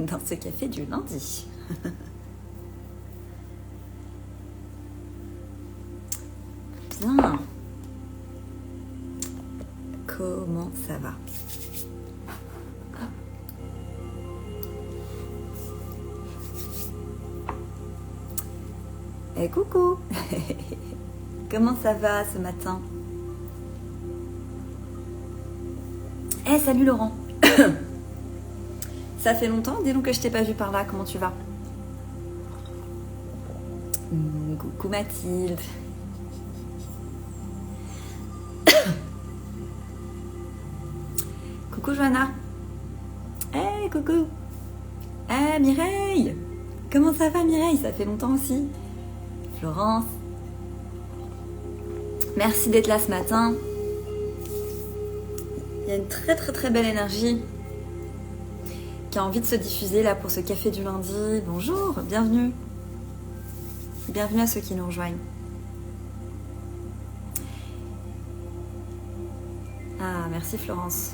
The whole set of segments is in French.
dans ce café du lundi. Bien. Comment ça va? Eh coucou. Comment ça va ce matin? Eh salut Laurent. Ça fait longtemps, dis donc que je t'ai pas vu par là, comment tu vas? Coucou Mathilde. Coucou Johanna. Eh coucou. Eh Mireille. Comment ça va Mireille? Ça fait longtemps aussi. Florence. Merci d'être là ce matin. Il y a une très belle énergie qui a envie de se diffuser là pour ce café du lundi. Bonjour, bienvenue. Bienvenue à ceux qui nous rejoignent. Ah, merci Florence.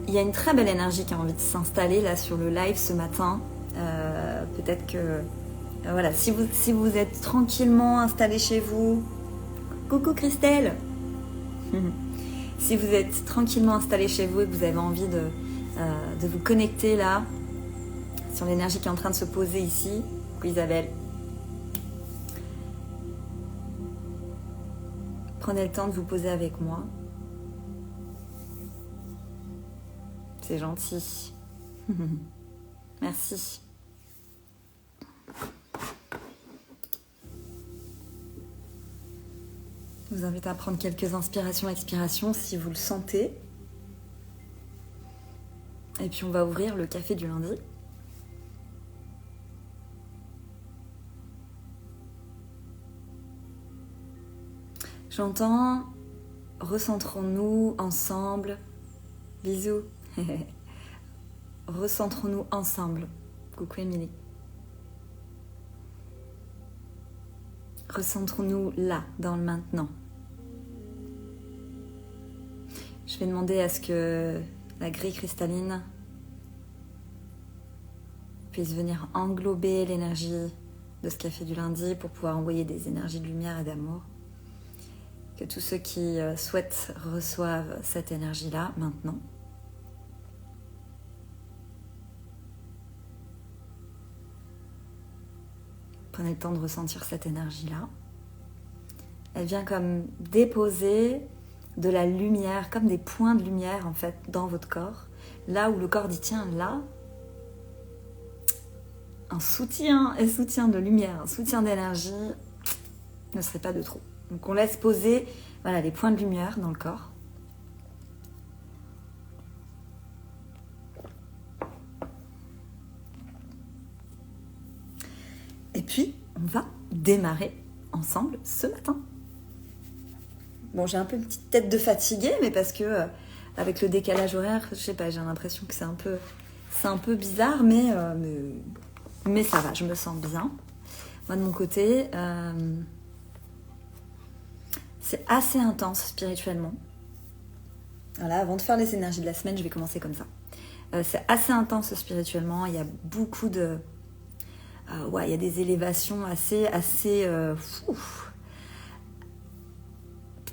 Il y a une très belle énergie qui a envie de s'installer là sur le live ce matin. Peut-être que... voilà, si vous êtes tranquillement installé chez vous... Coucou Christelle. Si vous êtes tranquillement installé chez vous et que vous avez envie de vous connecter là sur l'énergie qui est en train de se poser ici. Coucou Isabelle. Prenez le temps de vous poser avec moi. C'est gentil. Merci. Je vous invite à prendre quelques inspirations, expirations si vous le sentez. Et puis on va ouvrir le café du lundi. J'entends, recentrons-nous ensemble. Bisous. Recentrons-nous ensemble. Coucou Émilie. Recentrons-nous là, dans le maintenant. Je vais demander à ce que la grille cristalline puisse venir englober l'énergie de ce café du lundi pour pouvoir envoyer des énergies de lumière et d'amour. Que tous ceux qui souhaitent reçoivent cette énergie-là maintenant. Prenez le temps de ressentir cette énergie-là. Elle vient comme déposer de la lumière, comme des points de lumière en fait dans votre corps. Là où le corps dit tiens, là, un soutien de lumière, un soutien d'énergie ne serait pas de trop. Donc on laisse poser voilà, les points de lumière dans le corps. Et puis, on va démarrer ensemble ce matin. Bon, j'ai un peu une petite tête de fatiguée, mais parce que avec le décalage horaire, je sais pas, j'ai l'impression que c'est un peu bizarre, mais ça va, je me sens bien. Moi, de mon côté, c'est assez intense spirituellement. Voilà, avant de faire les énergies de la semaine, je vais commencer comme ça. C'est assez intense spirituellement, il y a beaucoup de... il y a des élévations assez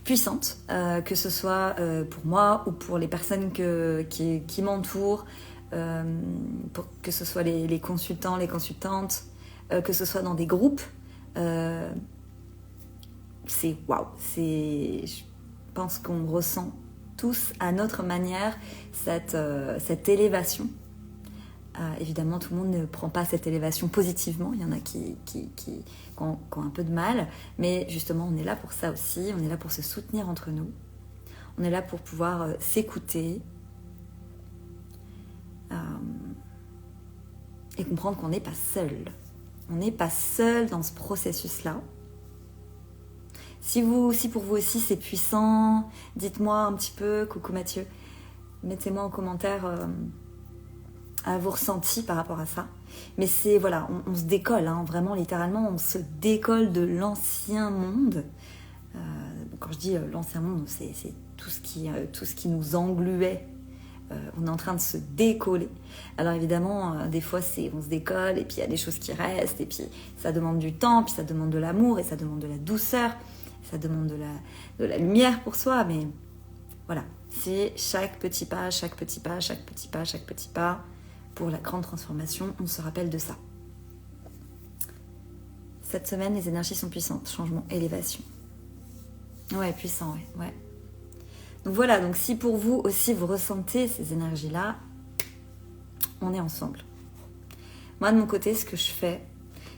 puissantes, que ce soit pour moi ou pour les personnes qui m'entourent, que ce soit les consultants, les consultantes, que ce soit dans des groupes. C'est waouh, je pense qu'on ressent tous à notre manière cette élévation. Évidemment, tout le monde ne prend pas cette élévation positivement. Il y en a qui ont un peu de mal. Mais justement, on est là pour ça aussi. On est là pour se soutenir entre nous. On est là pour pouvoir s'écouter. Et comprendre qu'on n'est pas seul. On n'est pas seul dans ce processus-là. Si pour vous aussi c'est puissant, dites-moi un petit peu, coucou Mathieu, mettez-moi en commentaire... à vos ressentis par rapport à ça. Mais c'est, voilà, on se décolle, hein, vraiment, littéralement, on se décolle de l'ancien monde. Quand je dis l'ancien monde, c'est tout ce qui nous engluait on est en train de se décoller. Alors évidemment, des fois, on se décolle, et puis il y a des choses qui restent, et puis ça demande du temps, puis ça demande de l'amour, et ça demande de la douceur, ça demande de la lumière pour soi, mais voilà, c'est chaque petit pas, chaque petit pas, chaque petit pas, chaque petit pas, pour la grande transformation, on se rappelle de ça. Cette semaine, les énergies sont puissantes, changement, élévation. Ouais, puissant, ouais. Donc voilà, donc si pour vous aussi vous ressentez ces énergies-là, on est ensemble. Moi de mon côté, ce que je fais,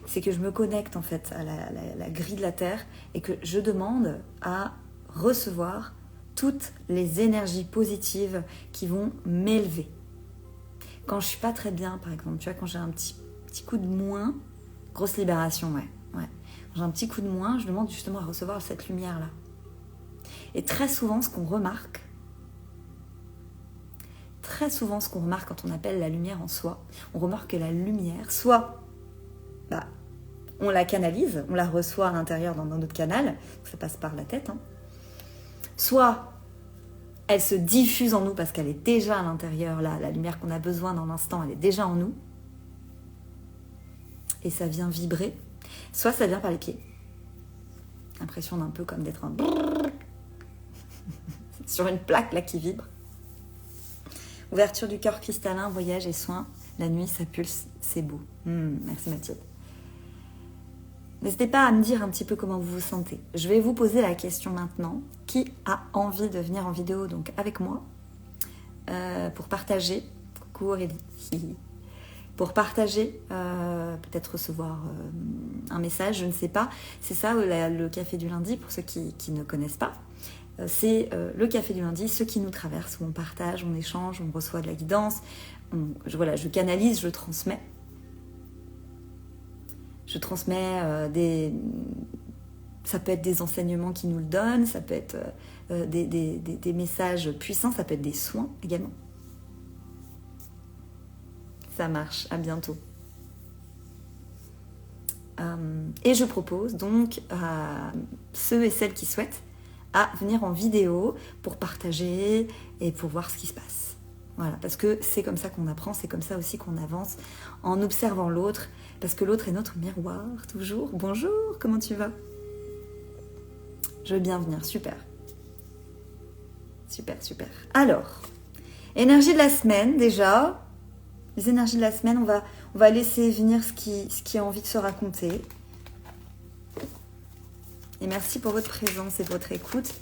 c'est que je me connecte en fait à la grille de la Terre et que je demande à recevoir toutes les énergies positives qui vont m'élever. Quand je suis pas très bien, par exemple, tu vois, quand j'ai un petit coup de moins, grosse libération, ouais. Quand j'ai un petit coup de moins, je demande justement à recevoir cette lumière-là. Et très souvent, ce qu'on remarque quand on appelle la lumière en soi, on remarque que la lumière, soit on la canalise, on la reçoit à l'intérieur dans notre canal, ça passe par la tête, soit elle se diffuse en nous parce qu'elle est déjà à l'intérieur, là, la lumière qu'on a besoin dans l'instant, elle est déjà en nous, et ça vient vibrer, soit ça vient par les pieds. L'impression d'un peu comme d'être un... sur une plaque là qui vibre. Ouverture du cœur cristallin, voyage et soin. La nuit, ça pulse, c'est beau. Merci Mathilde. N'hésitez pas à me dire un petit peu comment vous vous sentez. Je vais vous poser la question maintenant. Qui a envie de venir en vidéo donc avec moi pour partager? Coucou Aurélie. Pour partager, peut-être recevoir un message, je ne sais pas. C'est ça le café du lundi pour ceux qui ne connaissent pas. C'est le café du lundi, ceux qui nous traversent, où on partage, on échange, on reçoit de la guidance, je canalise, je transmets. Je transmets ça peut être des enseignements qui nous le donnent, ça peut être des messages puissants, ça peut être des soins également. Ça marche, à bientôt. Et je propose donc à ceux et celles qui souhaitent à venir en vidéo pour partager et pour voir ce qui se passe. Voilà, parce que c'est comme ça qu'on apprend, c'est comme ça aussi qu'on avance en observant l'autre, parce que l'autre est notre miroir, toujours. Bonjour, comment tu vas? Je veux bien venir, super. Super. Alors, énergie de la semaine déjà. Les énergies de la semaine, on va laisser venir ce qui a envie de se raconter. Et merci pour votre présence et votre écoute.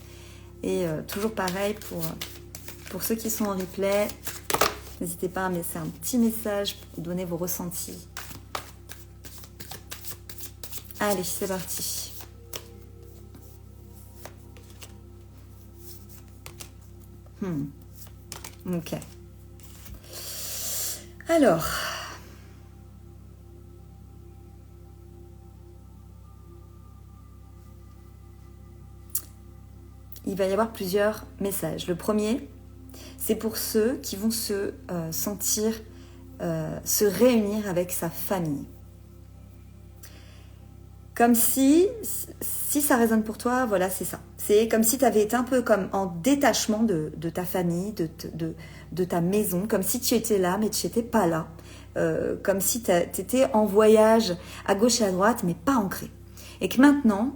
Et toujours pareil pour ceux qui sont en replay, n'hésitez pas à me laisser un petit message pour donner vos ressentis. Allez, c'est parti. Ok. Alors... il va y avoir plusieurs messages. Le premier, c'est pour ceux qui vont se sentir, se réunir avec sa famille. Comme si ça résonne pour toi, voilà, c'est ça. C'est comme si tu avais été un peu comme en détachement de ta famille, de ta maison, comme si tu étais là, mais tu n'étais pas là. Comme si tu étais en voyage à gauche et à droite, mais pas ancré. Et que maintenant,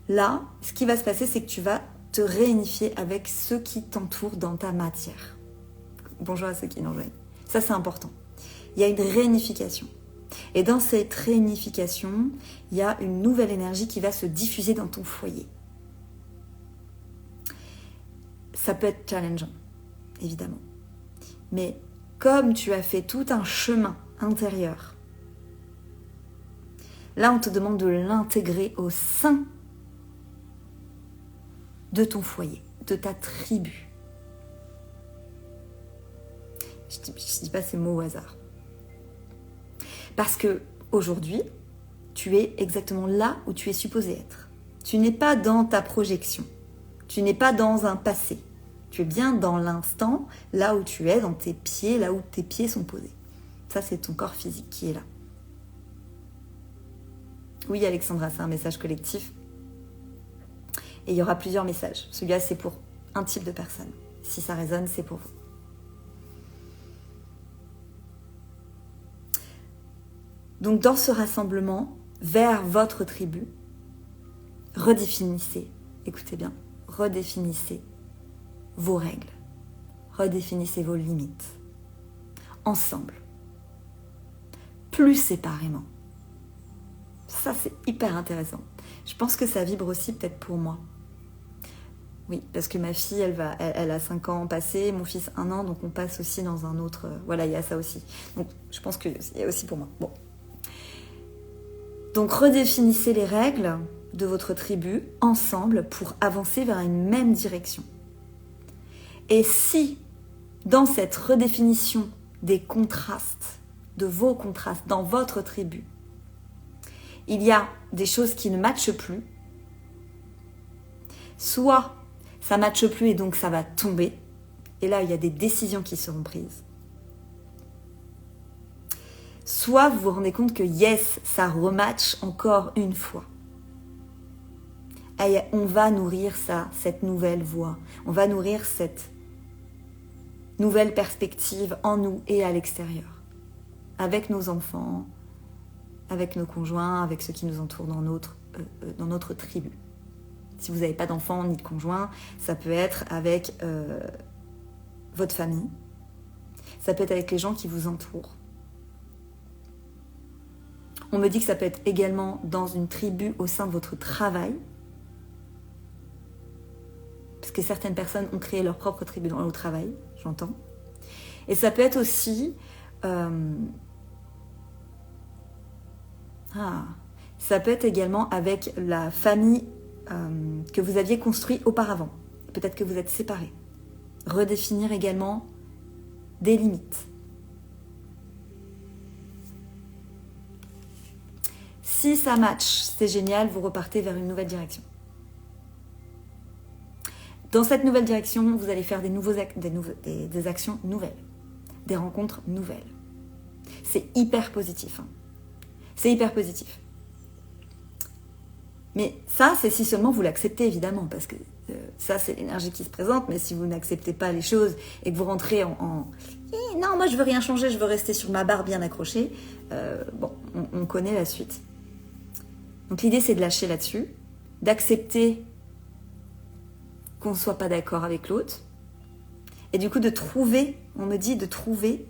là, ce qui va se passer, c'est que tu vas te réunifier avec ceux qui t'entourent dans ta matière. Bonjour à ceux qui nous rejoignent. Ça, c'est important. Il y a une réunification. Et dans cette réunification, il y a une nouvelle énergie qui va se diffuser dans ton foyer. Ça peut être challengeant, évidemment. Mais comme tu as fait tout un chemin intérieur, là, on te demande de l'intégrer au sein de ton foyer, de ta tribu. Je ne dis pas ces mots au hasard. Parce que aujourd'hui, tu es exactement là où tu es supposé être. Tu n'es pas dans ta projection. Tu n'es pas dans un passé. Tu es bien dans l'instant, là où tu es, dans tes pieds, là où tes pieds sont posés. Ça, c'est ton corps physique qui est là. Oui, Alexandra, c'est un message collectif. Et il y aura plusieurs messages. Celui-là, c'est pour un type de personne. Si ça résonne, c'est pour vous. Donc dans ce rassemblement, vers votre tribu, redéfinissez, écoutez bien, redéfinissez vos règles, redéfinissez vos limites, ensemble, plus séparément. Ça, c'est hyper intéressant. Je pense que ça vibre aussi peut-être pour moi. Oui, parce que ma fille, elle a 5 ans passés, mon fils 1 an, donc on passe aussi dans un autre... Voilà, il y a ça aussi. Donc je pense qu'il y a aussi pour moi. Bon. Donc redéfinissez les règles de votre tribu ensemble pour avancer vers une même direction. Et si, dans cette redéfinition des contrastes, de vos contrastes dans votre tribu, il y a des choses qui ne matchent plus, soit ça ne matche plus et donc ça va tomber, et là il y a des décisions qui seront prises, soit vous vous rendez compte que yes, ça rematche encore une fois. Et on va nourrir ça, cette nouvelle voie, on va nourrir cette nouvelle perspective en nous et à l'extérieur, avec nos enfants, avec nos conjoints, avec ceux qui nous entourent dans notre tribu. Si vous n'avez pas d'enfants ni de conjoints, ça peut être avec votre famille, ça peut être avec les gens qui vous entourent. On me dit que ça peut être également dans une tribu au sein de votre travail, parce que certaines personnes ont créé leur propre tribu dans le travail, j'entends. Et ça peut être aussi... ça peut être également avec la famille que vous aviez construite auparavant. Peut-être que vous êtes séparés. Redéfinir également des limites. Si ça match, c'est génial, vous repartez vers une nouvelle direction. Dans cette nouvelle direction, vous allez faire des actions nouvelles, des rencontres nouvelles. C'est hyper positif. Hein. C'est hyper positif. Mais ça, c'est si seulement vous l'acceptez, évidemment, parce que ça, c'est l'énergie qui se présente, mais si vous n'acceptez pas les choses et que vous rentrez en non, moi, je veux rien changer, je veux rester sur ma barre bien accrochée, on connaît la suite. Donc l'idée, c'est de lâcher là-dessus, d'accepter qu'on ne soit pas d'accord avec l'autre, et du coup de trouver, on me dit de trouver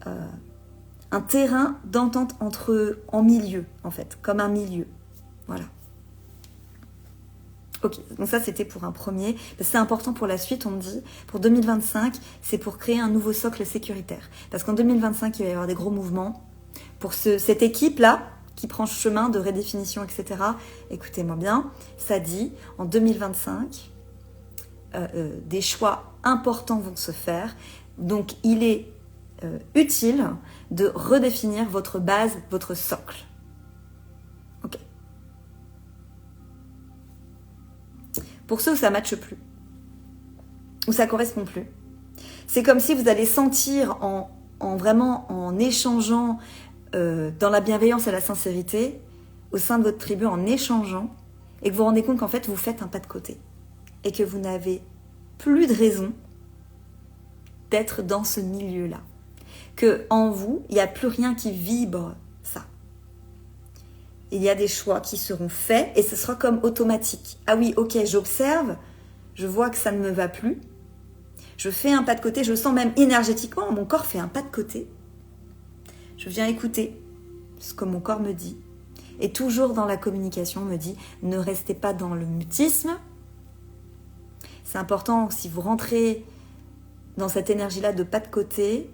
un terrain d'entente entre eux, en milieu, en fait, comme un milieu. Voilà. Ok, donc ça c'était pour un premier. C'est important pour la suite, on me dit. Pour 2025, c'est pour créer un nouveau socle sécuritaire. Parce qu'en 2025, il va y avoir des gros mouvements. Pour cette équipe-là, qui prend chemin de redéfinition, etc., écoutez-moi bien, ça dit, en 2025, des choix importants vont se faire. Donc il est utile de redéfinir votre base, votre socle. Ok. Pour ceux où ça ne matche plus, où ça ne correspond plus, c'est comme si vous allez sentir vraiment en échangeant dans la bienveillance et la sincérité au sein de votre tribu, en échangeant, et que vous vous rendez compte qu'en fait vous faites un pas de côté et que vous n'avez plus de raison d'être dans ce milieu-là. Que en vous, il n'y a plus rien qui vibre ça. Il y a des choix qui seront faits et ce sera comme automatique. Ah oui, ok, j'observe, je vois que ça ne me va plus, je fais un pas de côté, je sens même énergétiquement, mon corps fait un pas de côté. Je viens écouter ce que mon corps me dit. Et toujours dans la communication, on me dit, ne restez pas dans le mutisme. C'est important, si vous rentrez dans cette énergie-là de pas de côté,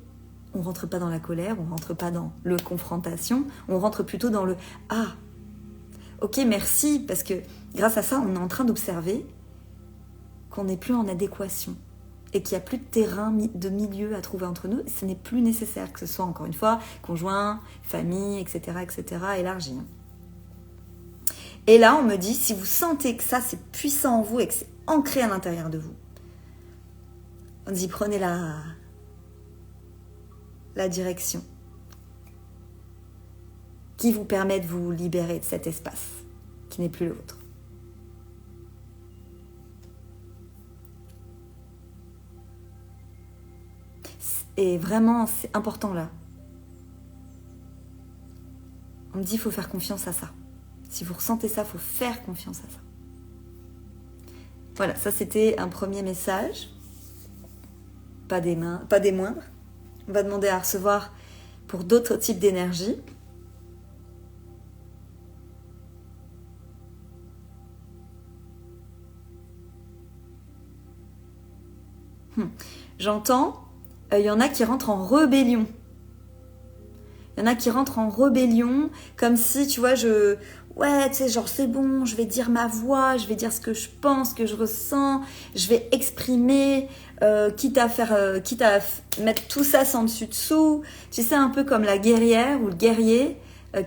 on ne rentre pas dans la colère, on ne rentre pas dans le confrontation, on rentre plutôt dans le « Ah, ok, merci », parce que grâce à ça, on est en train d'observer qu'on n'est plus en adéquation et qu'il n'y a plus de terrain de milieu à trouver entre nous. Ce n'est plus nécessaire que ce soit, encore une fois, conjoint, famille, etc., élargi. Et là, on me dit, si vous sentez que ça, c'est puissant en vous et que c'est ancré à l'intérieur de vous, on dit, prenez la direction qui vous permet de vous libérer de cet espace qui n'est plus le vôtre. Et vraiment, c'est important là. On me dit qu'il faut faire confiance à ça. Si vous ressentez ça, il faut faire confiance à ça. Voilà, ça c'était un premier message. Pas des moindres. On va demander à recevoir pour d'autres types d'énergie. J'entends, il y en a qui rentrent en rébellion. Il y en a qui rentrent en rébellion, comme si, tu vois, ouais, tu sais, genre, c'est bon, je vais dire ma voix, je vais dire ce que je pense, ce que je ressens, je vais exprimer, quitte à mettre tout ça sans dessus-dessous. Tu sais, un peu comme la guerrière ou le guerrier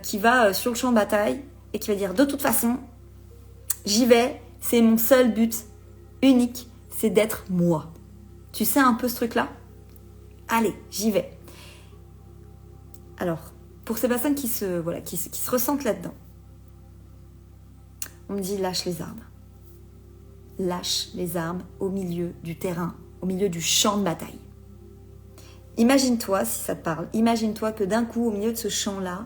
qui va sur le champ de bataille et qui va dire, de toute façon, j'y vais, c'est mon seul but unique, c'est d'être moi. Tu sais un peu ce truc-là ? Allez, j'y vais. Alors, pour ces personnes qui se ressentent là-dedans, on me dit lâche les armes. Lâche les armes au milieu du terrain, au milieu du champ de bataille. Imagine-toi, si ça te parle, imagine-toi que d'un coup, au milieu de ce champ-là,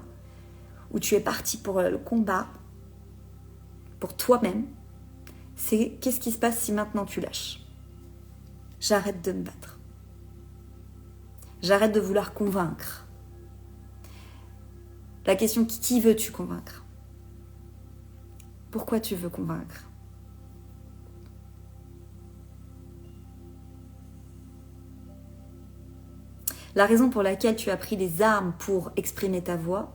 où tu es parti pour le combat, pour toi-même, c'est qu'est-ce qui se passe si maintenant tu lâches ? J'arrête de me battre. J'arrête de vouloir convaincre. La question, qui veux-tu convaincre ? Pourquoi tu veux convaincre ? La raison pour laquelle tu as pris les armes pour exprimer ta voix,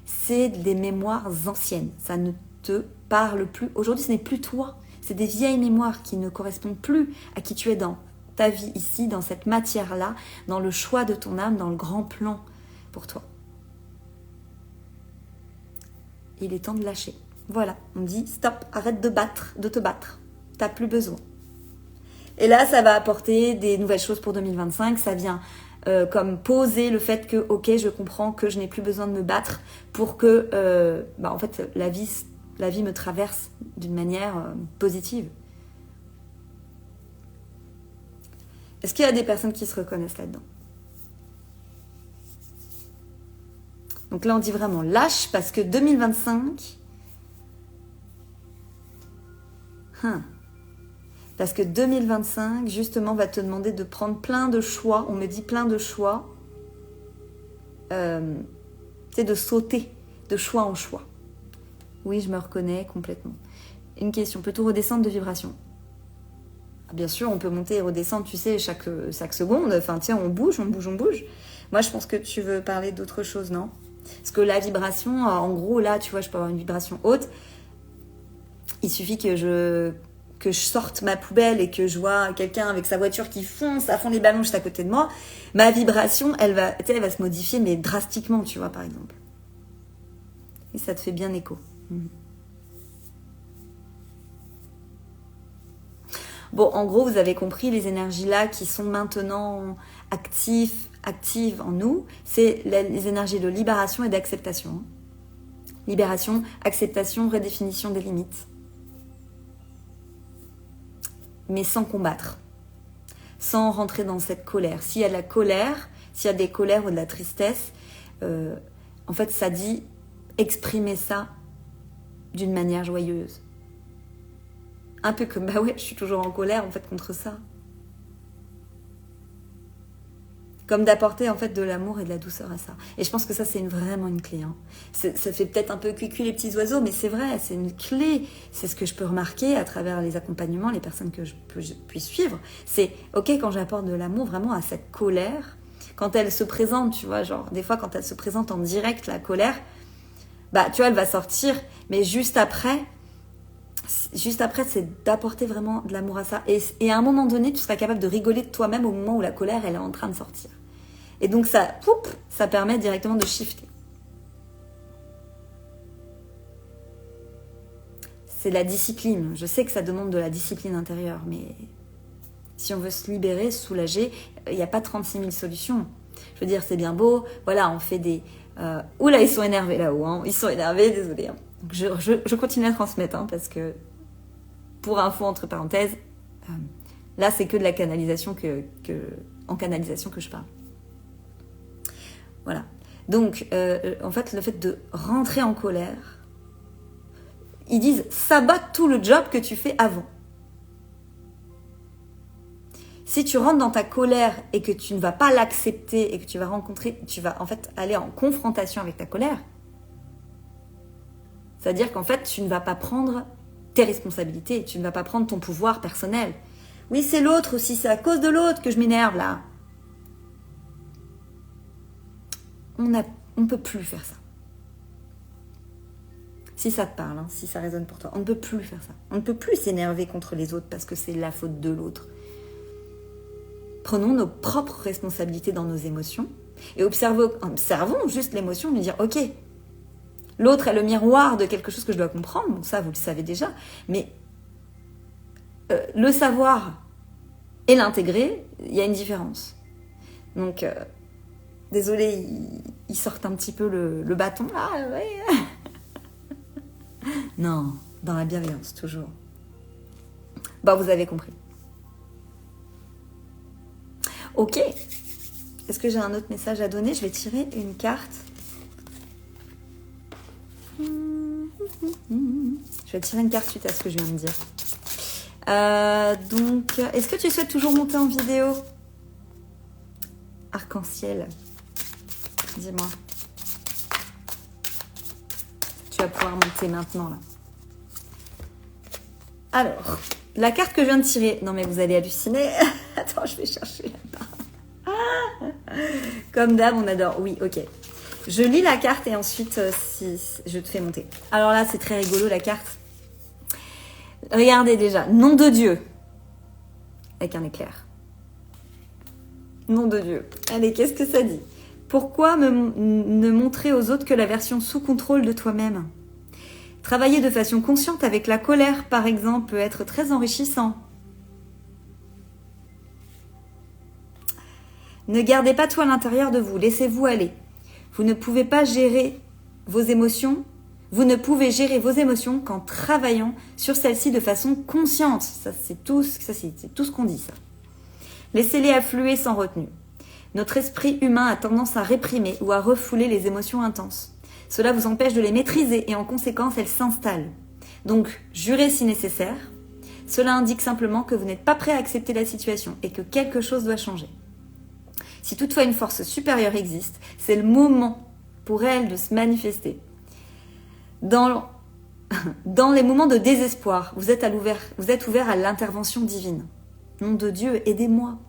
c'est des mémoires anciennes. Ça ne te parle plus. Aujourd'hui, ce n'est plus toi. C'est des vieilles mémoires qui ne correspondent plus à qui tu es dans ta vie ici, dans cette matière-là, dans le choix de ton âme, dans le grand plan pour toi. Il est temps de lâcher. Voilà, on dit stop, arrête de te battre. T'as plus besoin. Et là, ça va apporter des nouvelles choses pour 2025. Ça vient comme poser le fait que, ok, je comprends que je n'ai plus besoin de me battre pour que, en fait, la vie me traverse d'une manière positive. Est-ce qu'il y a des personnes qui se reconnaissent là-dedans ? Donc là, on dit vraiment lâche parce que 2025... Parce que 2025, justement, va te demander de prendre plein de choix. On me dit plein de choix. C'est de sauter de choix en choix. Oui, je me reconnais complètement. Une question, peut-on redescendre de vibration ? Bien sûr, on peut monter et redescendre, tu sais, chaque seconde. Enfin, tiens, on bouge. Moi, je pense que tu veux parler d'autre chose, non ? Parce que la vibration, en gros, là, tu vois, je peux avoir une vibration haute. Il suffit que je sorte ma poubelle et que je vois quelqu'un avec sa voiture qui fonce à fond les ballons juste à côté de moi. Ma vibration, elle va se modifier, mais drastiquement, tu vois, par exemple. Et ça te fait bien écho. Bon, en gros, vous avez compris, les énergies là qui sont maintenant actives en nous, c'est les énergies de libération et d'acceptation. Libération, acceptation, redéfinition des limites. Mais sans combattre, sans rentrer dans cette colère. S'il y a de la colère, s'il y a des colères ou de la tristesse, en fait, ça dit exprimer ça d'une manière joyeuse. Un peu comme, bah ouais, je suis toujours en colère, en fait, contre ça. Comme d'apporter, en fait, de l'amour et de la douceur à ça. Et je pense que ça, c'est vraiment une clé. Hein. Ça fait peut-être un peu cuicui les petits oiseaux, mais c'est vrai, c'est une clé. C'est ce que je peux remarquer à travers les accompagnements, les personnes que je puis suivre. C'est, ok, quand j'apporte de l'amour vraiment à cette colère, quand elle se présente, tu vois, genre, des fois, quand elle se présente en direct, la colère, bah, tu vois, elle va sortir, mais juste après, c'est d'apporter vraiment de l'amour à ça. Et à un moment donné, tu seras capable de rigoler de toi-même au moment où la colère, elle est en train de sortir. Et donc, ça permet directement de shifter. C'est la discipline. Je sais que ça demande de la discipline intérieure, mais si on veut se libérer, se soulager, il n'y a pas 36 000 solutions. Je veux dire, c'est bien beau. Voilà, on fait des... Oula, ils sont énervés là-haut. Hein. Ils sont énervés, désolé. Hein. Donc je continue à transmettre, hein, parce que, pour info, entre parenthèses, là, c'est que de la canalisation en canalisation que je parle. Voilà. Donc, en fait, le fait de rentrer en colère, ils disent, sabote tout le job que tu fais avant. Si tu rentres dans ta colère et que tu ne vas pas l'accepter et que tu vas en fait aller en confrontation avec ta colère, c'est-à-dire qu'en fait, tu ne vas pas prendre tes responsabilités, tu ne vas pas prendre ton pouvoir personnel. Oui, c'est l'autre aussi, c'est à cause de l'autre que je m'énerve là. On ne peut plus faire ça. Si ça te parle, hein, si ça résonne pour toi, on ne peut plus faire ça. On ne peut plus s'énerver contre les autres parce que c'est la faute de l'autre. Prenons nos propres responsabilités dans nos émotions et observons juste l'émotion, lui dire ok, l'autre est le miroir de quelque chose que je dois comprendre, bon ça vous le savez déjà, mais le savoir et l'intégrer, il y a une différence. Donc, désolé, ils sortent un petit peu le bâton là, ouais. Non, dans la bienveillance, toujours. Bon, vous avez compris. Ok. Est-ce que j'ai un autre message à donner? Je vais tirer une carte. Je vais tirer une carte suite à ce que je viens de dire. Donc, est-ce que tu souhaites toujours monter en vidéo? Arc-en-ciel. Dis-moi. Tu vas pouvoir monter maintenant, là. Alors, la carte que je viens de tirer... Non, mais vous allez halluciner. Attends, je vais chercher là-bas. Comme d'hab, on adore. Oui, ok. Je lis la carte et ensuite, si je te fais monter. Alors là, c'est très rigolo, la carte. Regardez déjà. Nom de Dieu. Avec un éclair. Nom de Dieu. Allez, qu'est-ce que ça dit? Pourquoi ne montrer aux autres que la version sous contrôle de toi-même? Travailler de façon consciente avec la colère, par exemple, peut être très enrichissant. Ne gardez pas tout à l'intérieur de vous, laissez-vous aller. Vous ne pouvez pas gérer vos émotions. Vous ne pouvez gérer vos émotions qu'en travaillant sur celles-ci de façon consciente. Ça, c'est tout ce qu'on dit, ça. Laissez-les affluer sans retenue. Notre esprit humain a tendance à réprimer ou à refouler les émotions intenses. Cela vous empêche de les maîtriser et en conséquence, elles s'installent. Donc, jurez si nécessaire. Cela indique simplement que vous n'êtes pas prêt à accepter la situation et que quelque chose doit changer. Si toutefois une force supérieure existe, c'est le moment pour elle de se manifester. Dans les moments de désespoir, vous êtes ouvert à l'intervention divine. Nom de Dieu, aidez-moi.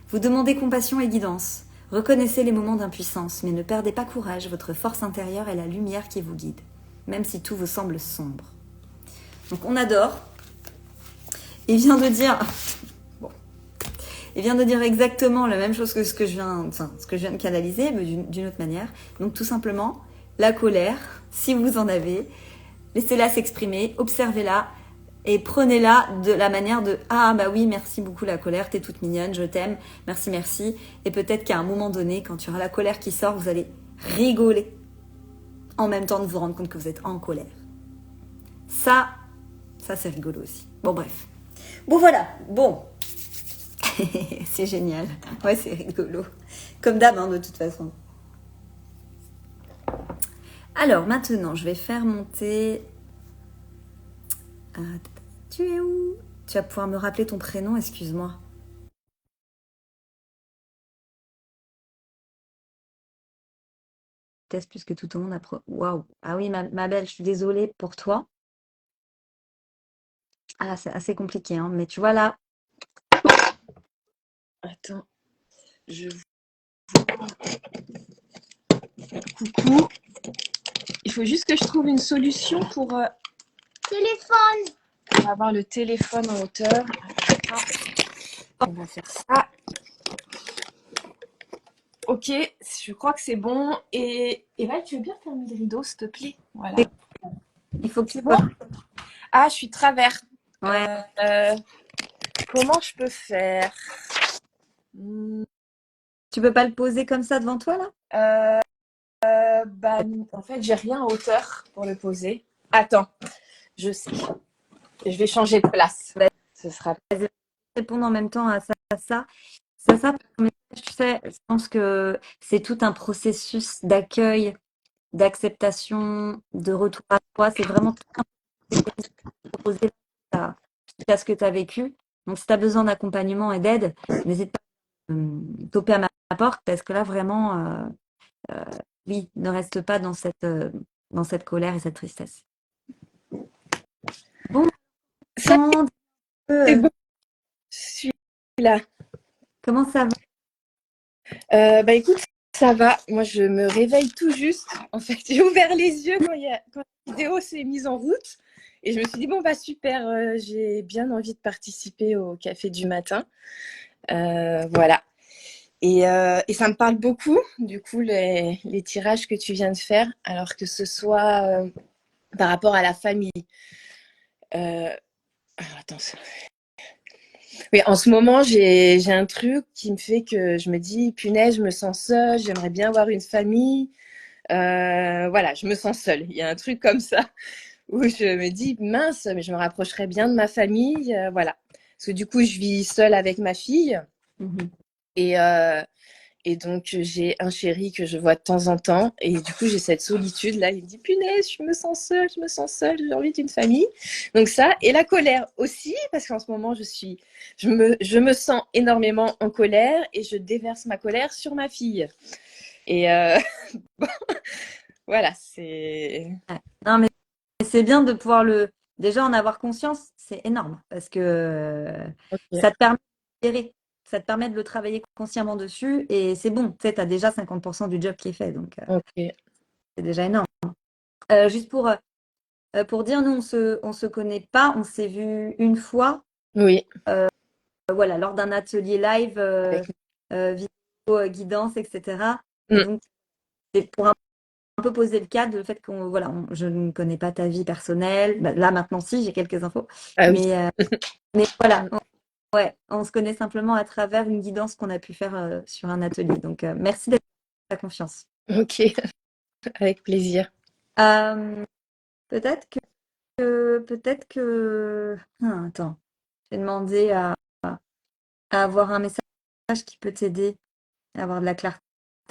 Vous demandez compassion et guidance. Reconnaissez les moments d'impuissance, mais ne perdez pas courage. Votre force intérieure est la lumière qui vous guide, même si tout vous semble sombre. Donc on adore. Il vient de dire exactement la même chose que ce que je viens de canaliser, mais d'une autre manière. Donc tout simplement, la colère, si vous en avez, laissez-la s'exprimer, observez-la et prenez-la de la manière de « Ah bah oui, merci beaucoup la colère, t'es toute mignonne, je t'aime, merci, merci ». Et peut-être qu'à un moment donné, quand tu auras la colère qui sort, vous allez rigoler en même temps de vous rendre compte que vous êtes en colère. Ça c'est rigolo aussi. Bon bref. Bon voilà, bon. C'est génial. Ouais, c'est rigolo. Comme d'hab, hein, de toute façon. Alors, maintenant, je vais faire monter... tu es où? Tu vas pouvoir me rappeler ton prénom, excuse-moi. Teste plus que tout au monde après. Waouh. Ah oui, ma belle, je suis désolée pour toi. Ah, c'est assez compliqué, hein. Mais tu vois là... Attends. Coucou. Il faut juste que je trouve une solution pour avoir le téléphone en hauteur. On va faire ça. Ok, je crois que c'est bon. Et Val, tu veux bien fermer les rideaux, s'il te plaît? Voilà. Il faut que tu bon. Ah, je suis travers. Ouais. Comment je peux faire? Tu peux pas le poser comme ça devant toi là? En fait, j'ai rien en hauteur pour le poser. Attends, je sais. Je vais changer de place. Ce sera. Répondre en même temps à ça. ça, tu sais, je pense que c'est tout un processus d'accueil, d'acceptation, de retour à soi. C'est vraiment tout un processus proposé suite à ce que tu as vécu. Donc, si tu as besoin d'accompagnement et d'aide, n'hésite pas à toper à ma porte parce que là, vraiment, euh, oui, ne reste pas dans cette colère et cette tristesse. Bon, Ça, c'est euh, bon, je suis là. comment ça va? Bah écoute, ça va. Moi, je me réveille tout juste. En fait, j'ai ouvert les yeux quand la vidéo s'est mise en route. Et je me suis dit, bon, bah super, j'ai bien envie de participer au café du matin. Voilà. Et ça me parle beaucoup, du coup, les tirages que tu viens de faire, alors que ce soit par rapport à la famille. Alors, attends. Oui, en ce moment, j'ai un truc qui me fait que je me dis, punaise, je me sens seule, j'aimerais bien avoir une famille. Voilà, je me sens seule. Il y a un truc comme ça où je me dis, mince, mais je me rapprocherais bien de ma famille. Voilà. Parce que du coup, je vis seule avec ma fille. Mhm. Et, euh, et donc, j'ai un chéri que je vois de temps en temps. Et du coup, j'ai cette solitude-là. Il me dit, punaise, je me sens seule, je me sens seule, j'ai envie d'une famille. Donc ça, et la colère aussi, parce qu'en ce moment, je me sens énormément en colère et je déverse ma colère sur ma fille. Et voilà, c'est... Ouais. Non, mais c'est bien de pouvoir déjà en avoir conscience, c'est énorme parce que Ok, ça te permet de gérer, ça te permet de le travailler consciemment dessus et c'est bon, tu sais, tu as déjà 50% du job qui est fait, donc ok. c'est déjà énorme. Juste pour dire, nous, on se connaît pas, on s'est vu une fois, Oui, voilà, lors d'un atelier live, avec... vidéo, guidance, etc. Et Mm. donc, c'est pour un peu poser le cadre, le fait qu'on, voilà, je ne connais pas ta vie personnelle. Bah, là, maintenant, si, j'ai quelques infos. Ah oui. Mais, mais voilà, Mm. ouais, on se connaît simplement à travers une guidance qu'on a pu faire sur un atelier. Donc, merci d'être ta confiance. Ok, avec plaisir. Euh, peut-être peut-être que, ah, attends, j'ai demandé à avoir un message qui peut t'aider à avoir de la clarté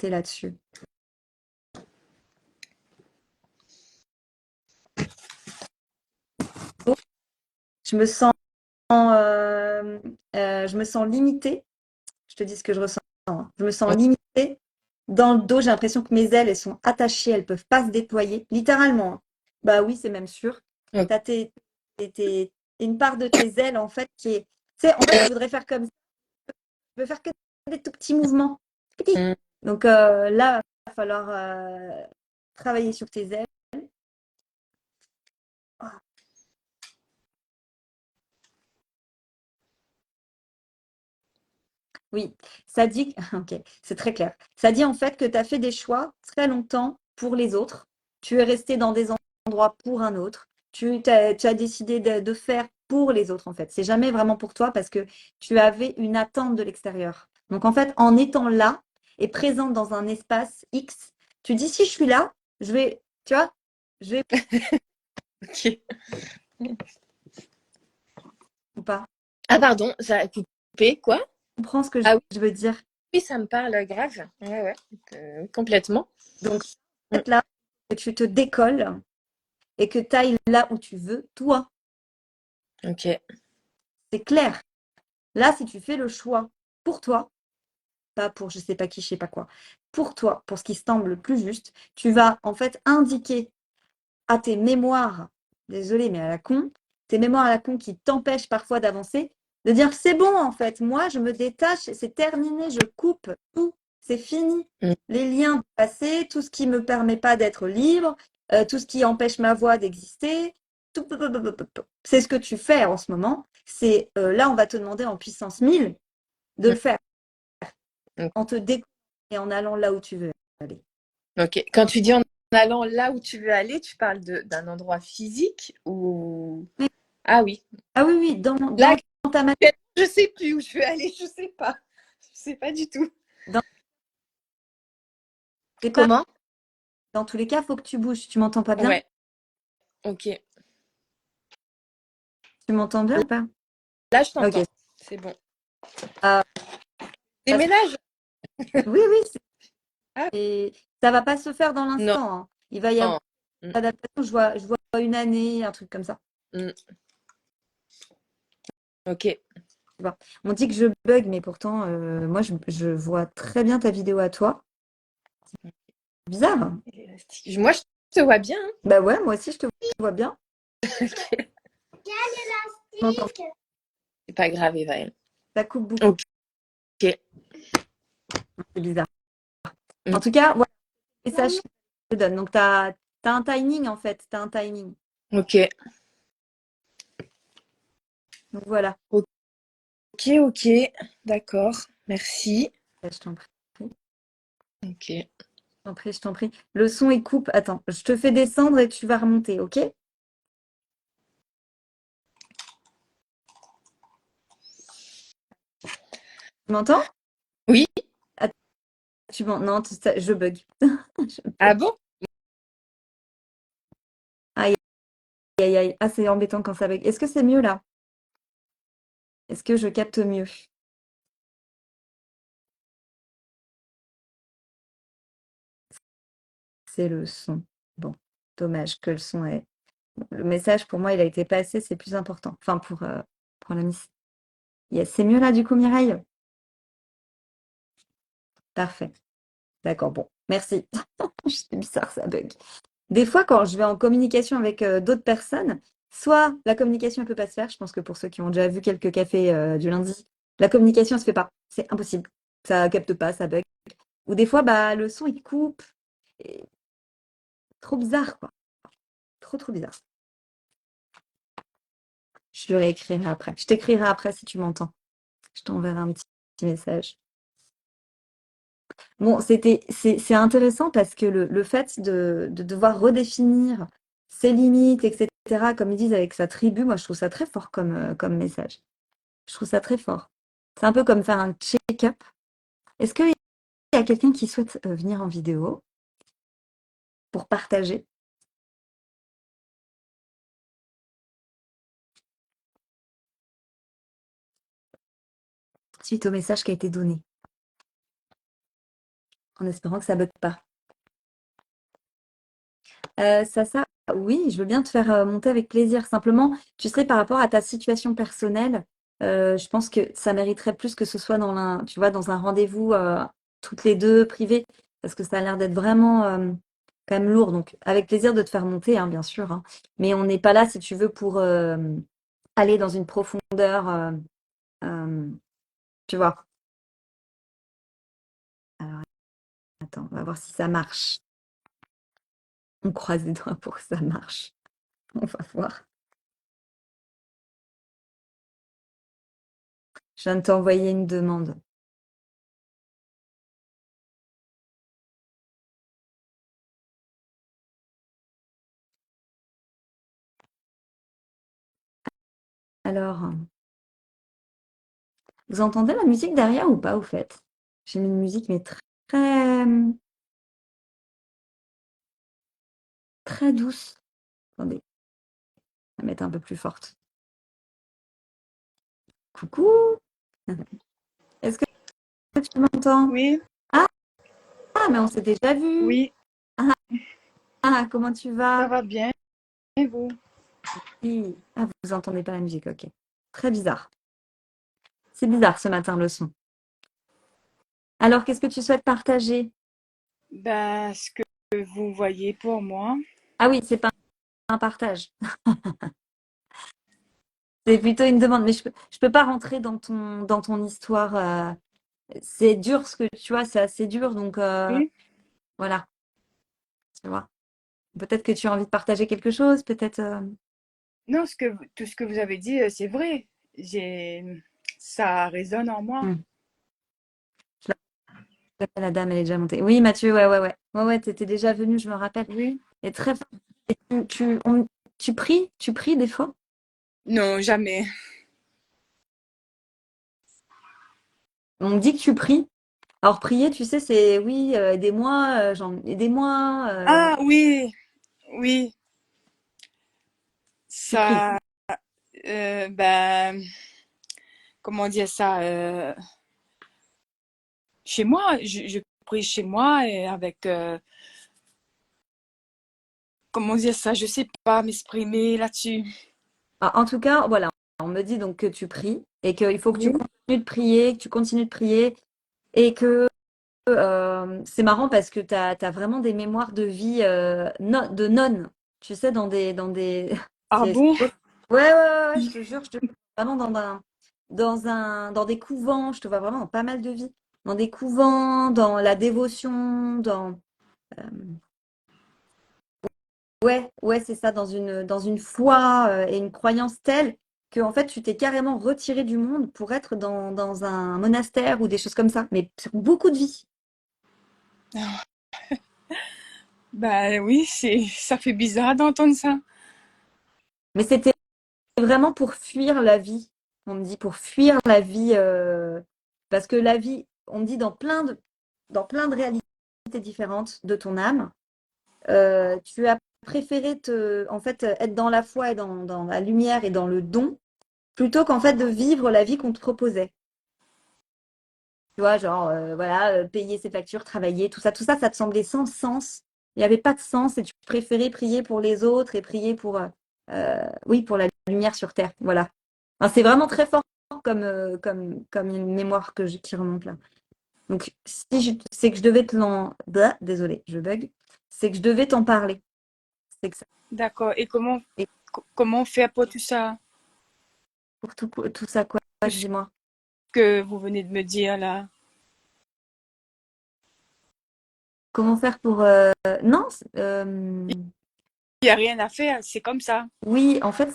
là-dessus. Oh, je me sens, je me sens limitée. Je te dis ce que je ressens, hein. Je me sens limitée. Dans le dos, j'ai l'impression que mes ailes, elles sont attachées, elles peuvent pas se déployer, littéralement, hein. Bah oui, c'est même sûr. Ok. T'as une part de tes ailes, en fait, qui est... Tu sais, en fait, je voudrais faire comme ça. Je veux faire que des tout petits mouvements. Petits. Mm. Donc là, il va falloir travailler sur tes ailes. Ah, oui, ça dit, ok, c'est très clair. Ça dit en fait que tu as fait des choix très longtemps pour les autres. Tu es resté dans des endroits pour un autre. Tu as décidé de faire pour les autres en fait. C'est jamais vraiment pour toi parce que tu avais une attente de l'extérieur. Donc en fait, en étant là et présente dans un espace X, tu dis si je suis là, je vais, tu vois, je vais Ok. ou pas. Ah pardon, ça a coupé, quoi? Tu comprends ce que Ah oui, je veux dire? oui, ça me parle grave. Ouais, ouais, complètement. Donc, en Mm. fait, là, que tu te décolles et que tu ailles là où tu veux, toi, Ok. c'est clair. Là, si tu fais le choix pour toi, pas pour je sais pas qui, je sais pas quoi, pour toi, pour ce qui semble le plus juste, tu vas en fait indiquer à tes mémoires, désolé, mais à la con, tes mémoires à la con qui t'empêchent parfois d'avancer, de dire c'est bon en fait, moi je me détache, c'est terminé, je coupe tout, c'est fini. Mm. Les liens du passé, tout ce qui ne me permet pas d'être libre, tout ce qui empêche ma voix d'exister, c'est ce que tu fais en ce moment. C'est là, on va te demander en puissance 1000 de Mm. le faire Mm. en te découvrant et en allant là où tu veux aller. Ok. Quand tu dis en allant là où tu veux aller, tu parles d'un endroit physique ou... Mais- Ah oui. ah oui, oui, Là, dans ta matière, je sais plus où je veux aller, je sais pas. Je sais pas du tout. dans, c'est pas, Comment? dans tous les cas, il faut que tu bouges. Tu m'entends pas bien? Ouais. Ok. Tu m'entends bien ou pas? Là, je Ok. t'entends. C'est bon. Euh, déménages? Oui, oui, Ah, et ça va pas se faire dans non. l'instant, hein. Il va y avoir Mm, une adaptation, je vois une année, un truc comme ça. mm, ok. Tu vois. On dit que je bug, mais pourtant, moi, je vois très bien ta vidéo à toi. Bizarre, hein. Moi, je te vois bien, hein. Bah ouais, moi aussi, je te vois bien. Je m'entends. C'est pas grave, Evaël. Ça coupe beaucoup. Ok. C'est bizarre. En Mm, tout cas, voilà, le message que je te donne. Donc, tu as un timing, en fait. Tu as un timing. ok. Donc, voilà. Ok, ok. D'accord. Merci. Je t'en prie. Ok. Je t'en prie, je t'en prie. Le son, il coupe. Attends, je te fais descendre et tu vas remonter, ok? Tu m'entends? Oui. Ah, non, je bug. Je Ah bug. bon? Aïe, aïe, aïe. Ah, c'est embêtant quand ça bug. Est-ce que c'est mieux là? Est-ce que je capte mieux? C'est le son. Bon, dommage que le son est. Le message, pour moi, il a été passé, c'est plus important. Enfin, pour la miss. Yes. C'est mieux là, du coup, Mireille? Parfait. D'accord, bon. Merci. C'est bizarre, ça bug. Des fois, quand je vais en communication avec d'autres personnes, soit la communication ne peut pas se faire, je pense que pour ceux qui ont déjà vu quelques cafés du lundi, la communication ne se fait pas. C'est impossible. Ça capte pas, ça bug. Ou des fois, bah, le son, il coupe. Et trop bizarre, quoi. Trop, trop bizarre. Je le réécrirai après. Je t'écrirai après si tu m'entends. Je t'enverrai un petit message. Bon, c'est intéressant parce que le fait de devoir redéfinir ses limites, etc., comme ils disent avec sa tribu, moi, je trouve ça très fort comme message. Je trouve ça très fort. C'est un peu comme faire un check-up. Est-ce qu'il y a quelqu'un qui souhaite venir en vidéo pour partager suite au message qui a été donné, en espérant que ça ne bug pas? Ça, oui, je veux bien te faire monter avec plaisir. Simplement, tu sais, par rapport à ta situation personnelle, je pense que ça mériterait plus que ce soit tu vois, dans un rendez-vous toutes les deux privé, parce que ça a l'air d'être vraiment quand même lourd. Donc, avec plaisir de te faire monter, hein, bien sûr, hein. Mais on n'est pas là, si tu veux, pour aller dans une profondeur, euh, tu vois. Alors, attends, on va voir si ça marche. On croise les doigts pour que ça marche. On va voir. Je viens de t'envoyer une demande. Alors, vous entendez la musique derrière ou pas, au fait? J'ai mis une musique, mais très, très douce. Attendez, on va mettre un peu plus forte. Coucou! Est-ce que tu m'entends? Oui, Ah, mais on s'est déjà vu. oui, Ah, comment tu ça vas? va bien. Et vous? Oui. Ah, vous entendez pas la musique, ok. Très bizarre. C'est bizarre ce matin, le son. Alors, qu'est-ce que tu souhaites partager? Ben, ce que vous voyez pour moi. Ah oui, c'est pas un partage. C'est plutôt une demande, mais je peux pas rentrer dans ton histoire. C'est dur ce que tu vois, c'est assez dur, donc Oui. voilà, tu vois. Peut-être que tu as envie de partager quelque chose, peut-être. Non, tout ce que vous avez dit, c'est vrai. J'ai, ça résonne en moi. Je l'appelle la dame, elle est déjà montée. Oui, Mathieu, ouais, ouais, ouais. Ouais, ouais, t'étais déjà venu, je me rappelle. Oui. Et très fort. Et tu pries des fois? Non, jamais. On me dit que tu pries. Alors, prier, tu sais, c'est oui, aidez-moi, aidez-moi. Ah oui, oui. Tu pries. Ça, ben, comment dire ça? chez moi, je prie chez moi et avec, comment dire ça, je sais pas m'exprimer là-dessus. Ah, en tout cas, voilà, on me dit donc que tu pries et qu'il faut que tu Oui. continues de prier, que tu continues de prier et que c'est marrant parce que tu as vraiment des mémoires de vie de nonnes, tu sais, dans des... Ah c'est- bon? Ouais, ouais, ouais, ouais, je te jure, je te vraiment dans des couvents, je te vois vraiment dans pas mal de vies, dans des couvents, dans la dévotion, euh, ouais, ouais, c'est ça, dans une foi et une croyance telle que en fait tu t'es carrément retiré du monde pour être dans un monastère ou des choses comme ça, mais sur beaucoup de vies. Ben oui, ça fait bizarre d'entendre ça. Mais c'était vraiment pour fuir la vie. On me dit pour fuir la vie, parce que la vie, on me dit dans plein de réalités différentes de ton âme, tu as préféré en fait, être dans la foi et dans la lumière et dans le don, plutôt qu'en fait de vivre la vie qu'on te proposait. Tu vois, genre, voilà, payer ses factures, travailler, tout ça, ça te semblait sans sens. Il n'y avait pas de sens et tu préférais prier pour les autres et prier oui, pour la lumière sur Terre. Voilà. Enfin, c'est vraiment très fort comme une mémoire qui remonte là. Donc, c'est que je devais désolée, je bug. C'est que je devais t'en parler. C'est que ça, D'accord. Et et comment faire pour tout ça? pour tout ça, quoi, Tout ce dis-moi. que vous venez de me dire là. Comment faire pour. Non, Il n'y a rien à faire, c'est comme ça. oui, en fait,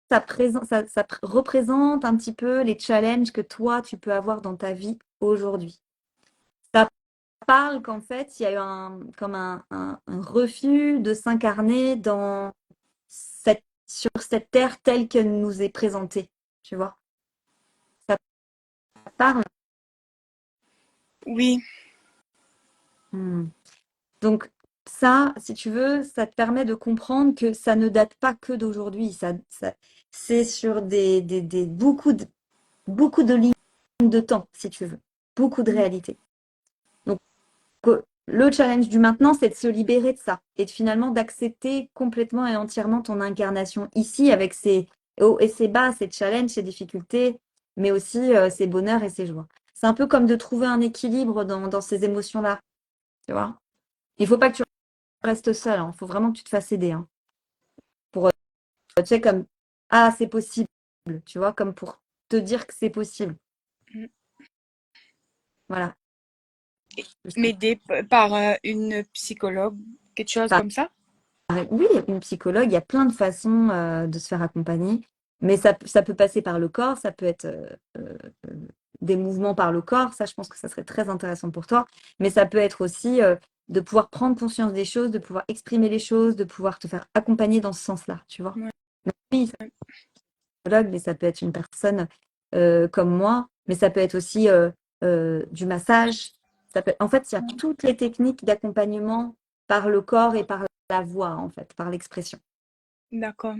ça représente un petit peu les challenges que toi, tu peux avoir dans ta vie aujourd'hui. Ça parle qu'en fait, il y a eu comme un refus de s'incarner sur cette terre telle qu'elle nous est présentée. Tu vois? Ça parle. Oui, Hmm. Donc, ça, si tu veux, ça te permet de comprendre que ça ne date pas que d'aujourd'hui. C'est sur beaucoup de lignes de temps, si tu veux, beaucoup de réalités. Donc, le challenge du maintenant, c'est de se libérer de ça et finalement d'accepter complètement et entièrement ton incarnation ici avec ses hauts et ses bas, ses challenges, ses difficultés, mais aussi ses bonheurs et ses joies. C'est un peu comme de trouver un équilibre dans ces émotions-là, tu vois. Il ne faut pas que tu restes seul, il faut vraiment que tu te fasses aider. Pour, tu sais, comme, ah, c'est possible, tu vois, comme pour te dire que c'est possible. Voilà. m'aider par une psychologue, quelque chose comme ça. Oui, une psychologue, il y a plein de façons de se faire accompagner, mais ça peut passer par le corps, ça peut être des mouvements par le corps, ça je pense que ça serait très intéressant pour toi, mais ça peut être aussi de pouvoir prendre conscience des choses, de pouvoir exprimer les choses, de pouvoir te faire accompagner dans ce sens-là, tu vois. Ouais. Donc, oui, ça peut être un psychologue, mais ça peut être une personne comme moi, mais ça peut être aussi du massage. En fait, il y a toutes les techniques d'accompagnement par le corps et par la voix, en fait, par l'expression. D'accord,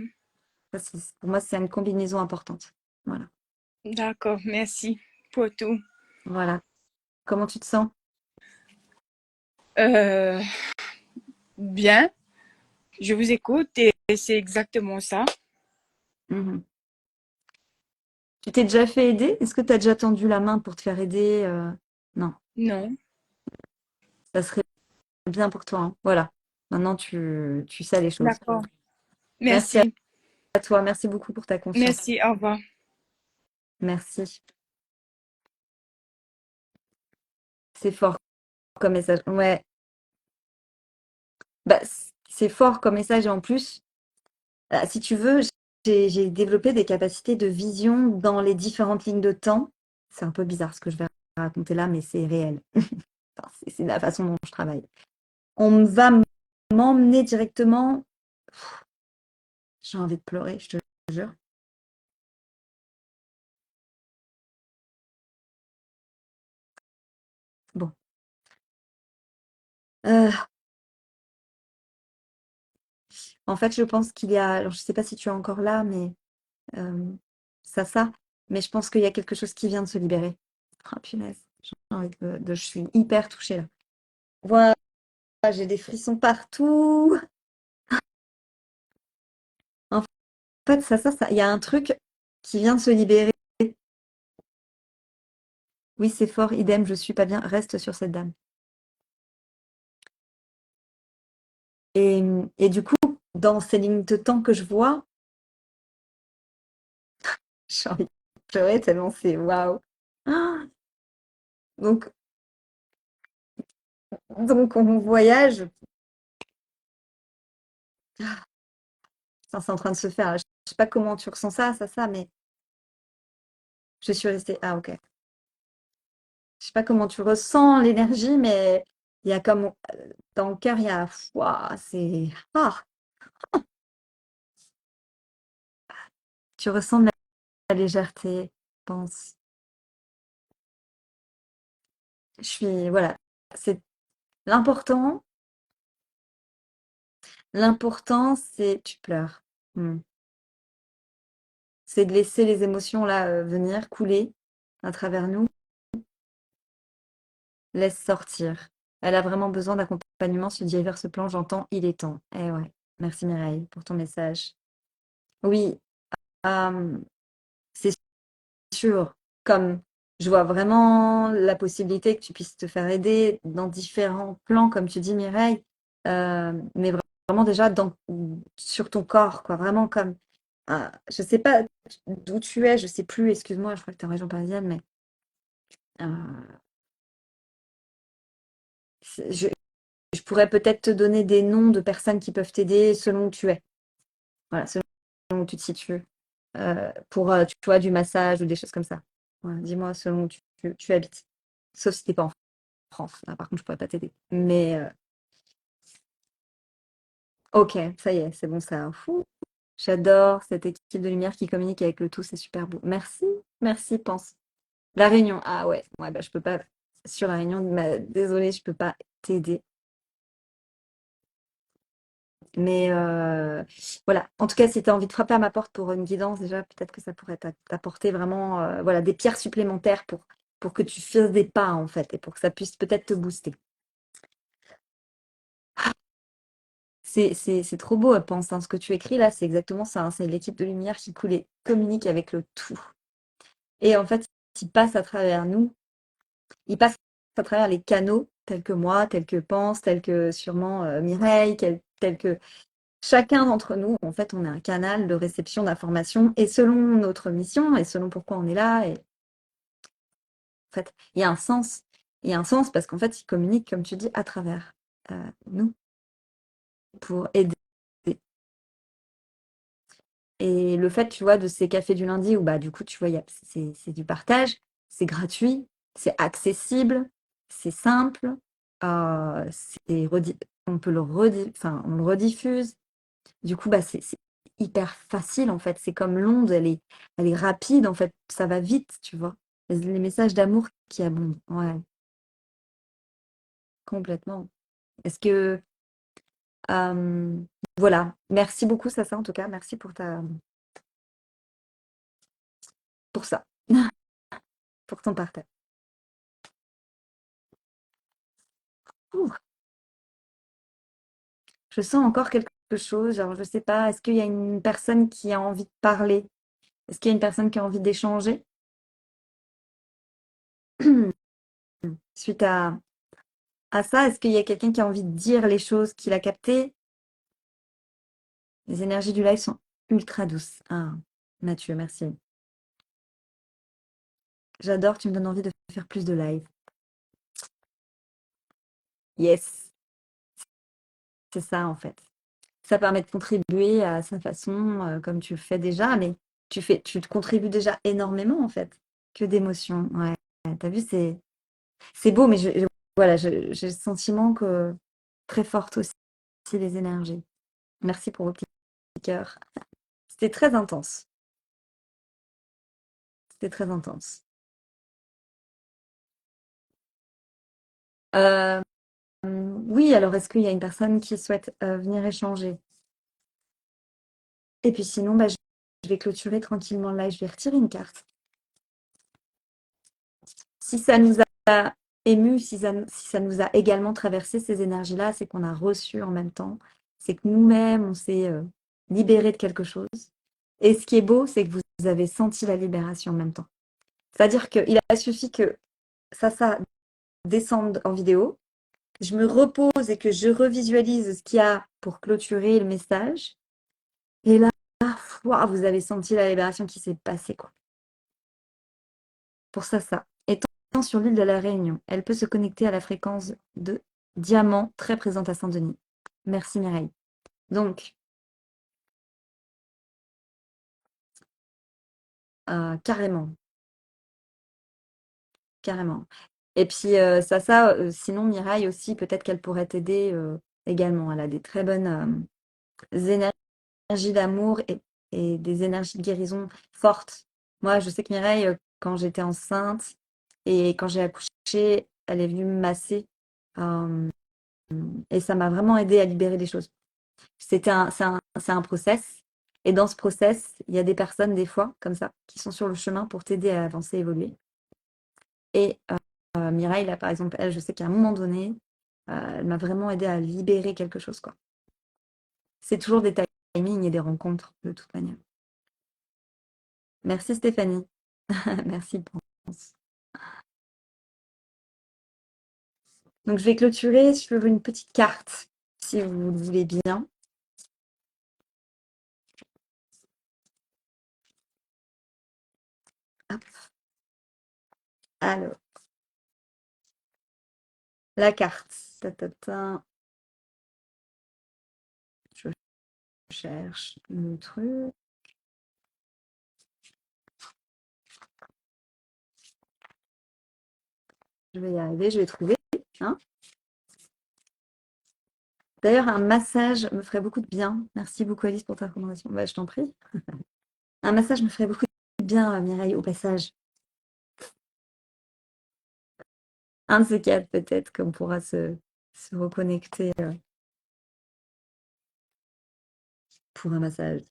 Pour moi, c'est une combinaison importante. Voilà. d'accord, merci pour tout. Voilà. Comment tu te sens? Euh, Bien, je vous écoute et c'est exactement ça. Mhm. Tu t'es déjà fait aider? Est-ce que tu as déjà tendu la main pour te faire aider? Non, Non, ça serait bien pour toi, hein. Voilà. Maintenant, tu sais les choses. d'accord, Merci merci, à toi. Merci beaucoup pour ta confiance. merci, au revoir. Merci. C'est fort comme message. Ouais. Bah, c'est fort comme message et en plus, si tu veux, j'ai développé des capacités de vision dans les différentes lignes de temps. C'est un peu bizarre ce que je vais raconter là, mais c'est réel. Enfin, c'est la façon dont je travaille. On va m'emmener directement. J'ai envie de pleurer, je te jure. Bon. Euh, En fait, je pense qu'il y a. Alors, je ne sais pas si tu es encore là, mais ça. Mais je pense qu'il y a quelque chose qui vient de se libérer. Ah, punaise. Je suis hyper touchée là. Voilà, j'ai des frissons partout. En fait, il y a un truc qui vient de se libérer. Oui, c'est fort, idem, je suis pas bien, reste sur cette dame. Et du coup, dans ces lignes de temps que je vois, j'ai envie de pleurer tellement c'est waouh. Ah, Donc, donc on voyage. Ça, c'est en train de se faire. Je sais pas comment tu ressens ça, mais je suis restée. Ah, ok. Je sais pas comment tu ressens l'énergie, mais il y a comme dans le cœur, il y a. Ouah, c'est. Ah, tu ressens de la légèreté, je pense. Je suis. Voilà. C'est l'important. L'important, c'est. Tu pleures. Hmm. C'est de laisser les émotions là venir, couler à travers nous. Laisse sortir. Elle a vraiment besoin d'accompagnement sur divers plans, j'entends, il est temps. Eh ouais. Merci Mireille pour ton message. Oui, euh, c'est sûr. Comme je vois vraiment la possibilité que tu puisses te faire aider dans différents plans, comme tu dis Mireille, mais vraiment déjà sur ton corps, quoi. Vraiment comme, je sais pas d'où tu es, je sais plus, excuse-moi, je crois que tu es en région parisienne, mais euh, je, je pourrais peut-être te donner des noms de personnes qui peuvent t'aider selon où tu es. Voilà, selon où tu te situes. Pour, tu vois, du massage ou des choses comme ça. Voilà, dis-moi selon où tu habites. Sauf si t'es pas en France. Là, par contre, je pourrais pas t'aider. Mais ok, ça y est, c'est bon ça. Fou. J'adore cette équipe de lumière qui communique avec le tout, c'est super beau. Merci, merci, pense. La Réunion, ah ouais, bah, je peux pas. Sur la Réunion, désolée, je peux pas t'aider. Mais voilà, en tout cas, si tu as envie de frapper à ma porte pour une guidance, déjà, peut-être que ça pourrait t'apporter vraiment voilà, des pierres supplémentaires pour que tu fasses des pas, en fait, et pour que ça puisse peut-être te booster. C'est trop beau, pense, hein, ce que tu écris là, c'est exactement ça, hein, c'est l'équipe de lumière qui communique avec le tout. Et en fait, il passe à travers nous, il passe à travers les canaux, tels que moi, tels que Pense, tels que sûrement Mireille, tels que chacun d'entre nous, en fait, on est un canal de réception d'informations et selon notre mission et selon pourquoi on est là, et en fait, il y a un sens. Il y a un sens parce qu'en fait, il communique, comme tu dis, à travers nous pour aider. Et le fait, tu vois, de ces cafés du lundi où, bah, du coup, tu vois, c'est du partage, c'est gratuit, c'est accessible, c'est simple, on peut enfin, on le rediffuse. Du coup, bah, c'est hyper facile en fait. C'est comme l'onde, elle est rapide en fait. Ça va vite, tu vois. Les messages d'amour qui abondent. Ouais, complètement. Est-ce que euh, voilà. Merci beaucoup, Sasa, en tout cas. Merci pour ça, pour ton partage. Ouh, je sens encore quelque chose. Genre, je sais pas. Est-ce qu'il y a une personne qui a envie de parler? Est-ce qu'il y a une personne qui a envie d'échanger suite à ça? Est-ce qu'il y a quelqu'un qui a envie de dire les choses qu'il a captées? Les énergies du live sont ultra douces. Ah, Mathieu, merci. J'adore, tu me donnes envie de faire plus de live. Yes, c'est ça en fait. Ça permet de contribuer à sa façon, comme tu le fais déjà, mais tu te contribues déjà énormément en fait. Que d'émotions. Ouais, t'as vu, c'est beau, mais voilà, j'ai le sentiment que très forte aussi les énergies. Merci pour vos petits cœurs. C'était très intense. C'était très intense. Euh, oui, alors est-ce qu'il y a une personne qui souhaite venir échanger? Et puis sinon, bah, je vais clôturer tranquillement là. Je vais retirer une carte. Si ça nous a ému, si ça nous a également traversé ces énergies-là, c'est qu'on a reçu en même temps, c'est que nous-mêmes, on s'est libéré de quelque chose. Et ce qui est beau, c'est que vous avez senti la libération en même temps. C'est-à-dire qu'il a suffi que ça descende en vidéo, je me repose et que je revisualise ce qu'il y a pour clôturer le message. Et là, wow, vous avez senti la libération qui s'est passée, quoi. Pour ça. Étant sur l'île de la Réunion, elle peut se connecter à la fréquence de diamant très présente à Saint-Denis. Merci Mireille. Donc, carrément. Carrément. Et puis, sinon, Mireille aussi, peut-être qu'elle pourrait t'aider également. Elle a des très bonnes énergies d'amour et des énergies de guérison fortes. Moi, je sais que Mireille, quand j'étais enceinte et quand j'ai accouché, elle est venue me masser. euh, et ça m'a vraiment aidé à libérer les choses. C'est un process. Et dans ce process, il y a des personnes, des fois, comme ça, qui sont sur le chemin pour t'aider à avancer, évoluer. Et Mireille, là, par exemple, elle, je sais qu'à un moment donné, elle m'a vraiment aidé à libérer quelque chose, quoi. C'est toujours des timings et des rencontres, de toute manière. Merci Stéphanie. Merci, Pense. Donc, je vais clôturer sur une petite carte, si vous le voulez bien. Hop. Alors, la carte. Je cherche le truc. Je vais y arriver, je vais trouver. Hein. D'ailleurs, un massage me ferait beaucoup de bien. Merci beaucoup Alice pour ta recommandation. Bah, je t'en prie. Un massage me ferait beaucoup de bien, Mireille, au passage. Un de ces quatre, peut-être, qu'on pourra se reconnecter pour un massage.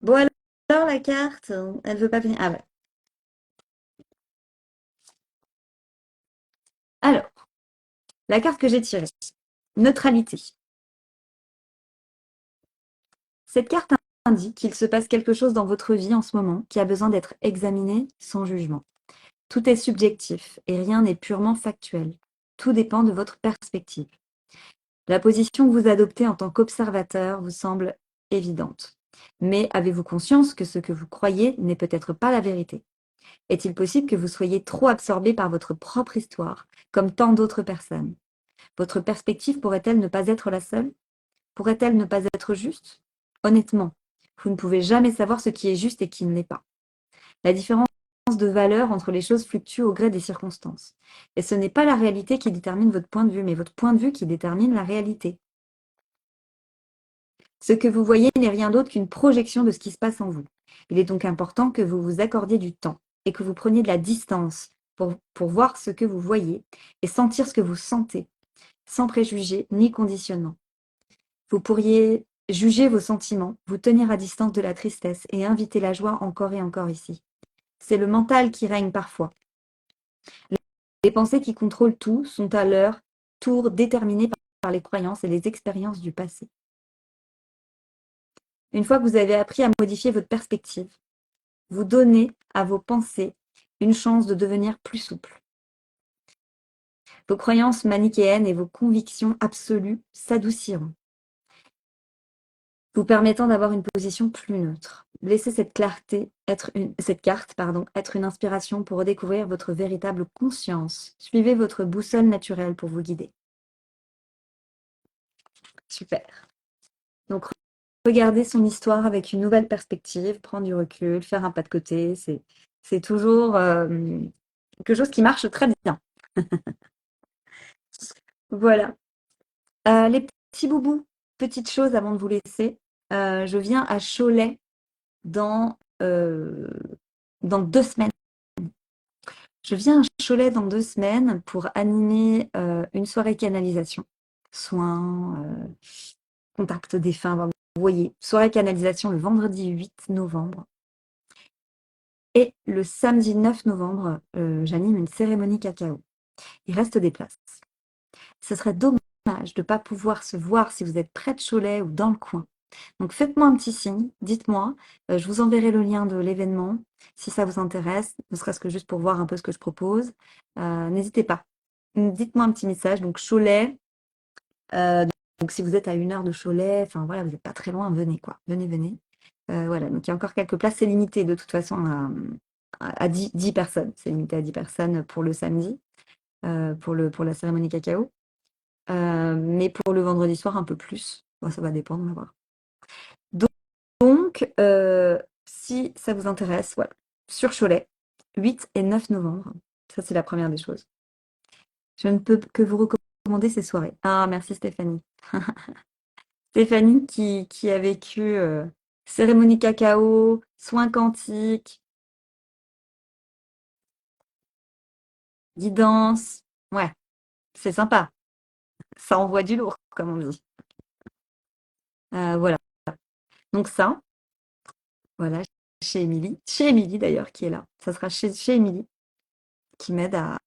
Bon, alors, la carte, elle veut pas venir. Ah ouais. Alors, la carte que j'ai tirée. Neutralité. Cette carte indique qu'il se passe quelque chose dans votre vie en ce moment qui a besoin d'être examiné sans jugement. Tout est subjectif et rien n'est purement factuel. Tout dépend de votre perspective. La position que vous adoptez en tant qu'observateur vous semble évidente. Mais avez-vous conscience que ce que vous croyez n'est peut-être pas la vérité? Est-il possible que vous soyez trop absorbé par votre propre histoire, comme tant d'autres personnes? Votre perspective pourrait-elle ne pas être la seule? Pourrait-elle ne pas être juste? Honnêtement, vous ne pouvez jamais savoir ce qui est juste et qui ne l'est pas. La différence de valeur entre les choses fluctue au gré des circonstances. Et ce n'est pas la réalité qui détermine votre point de vue, mais votre point de vue qui détermine la réalité. Ce que vous voyez n'est rien d'autre qu'une projection de ce qui se passe en vous. Il est donc important que vous vous accordiez du temps et que vous preniez de la distance pour voir ce que vous voyez et sentir ce que vous sentez, sans préjugés ni conditionnement. Vous pourriez juger vos sentiments, vous tenir à distance de la tristesse et inviter la joie encore et encore ici. C'est le mental qui règne parfois. Les pensées qui contrôlent tout sont à leur tour déterminées par les croyances et les expériences du passé. Une fois que vous avez appris à modifier votre perspective, vous donnez à vos pensées une chance de devenir plus souples. Vos croyances manichéennes et vos convictions absolues s'adouciront, vous permettant d'avoir une position plus neutre. Laissez cette carte être une inspiration pour redécouvrir votre véritable conscience. Suivez votre boussole naturelle pour vous guider. Super. Donc, regarder son histoire avec une nouvelle perspective, prendre du recul, faire un pas de côté, c'est toujours quelque chose qui marche très bien. Voilà. Les petits boubous, petite chose avant de vous laisser. Je viens à Cholet dans 2 semaines. Je viens à Cholet dans 2 semaines pour animer une soirée canalisation. Soins, contact défunt, vous voyez. Soirée canalisation le vendredi 8 novembre. Et le samedi 9 novembre, j'anime une cérémonie cacao. Il reste des places. Ce serait dommage de ne pas pouvoir se voir si vous êtes près de Cholet ou dans le coin. Donc faites-moi un petit signe, dites-moi, je vous enverrai le lien de l'événement si ça vous intéresse, ne serait-ce que juste pour voir un peu ce que je propose. N'hésitez pas. Dites-moi un petit message. Donc Cholet, donc si vous êtes à 1 heure de Cholet, enfin voilà, vous n'êtes pas très loin, venez quoi. Venez, venez. Voilà, donc il y a encore quelques places, c'est limité de toute façon à 10 personnes. C'est limité à 10 personnes pour le samedi, pour la cérémonie cacao. Mais pour le vendredi soir, un peu plus. Bon, ça va dépendre, on va voir. Donc, si ça vous intéresse, voilà, sur Cholet, 8 et 9 novembre. Ça, c'est la première des choses. Je ne peux que vous recommander ces soirées. Ah, merci Stéphanie. Stéphanie qui a vécu cérémonie cacao, soins quantiques, guidance. Ouais, c'est sympa. Ça envoie du lourd, comme on dit. Voilà. Donc ça, voilà, chez Émilie. Chez Émilie d'ailleurs, qui est là. Ça sera chez Émilie, qui m'aide à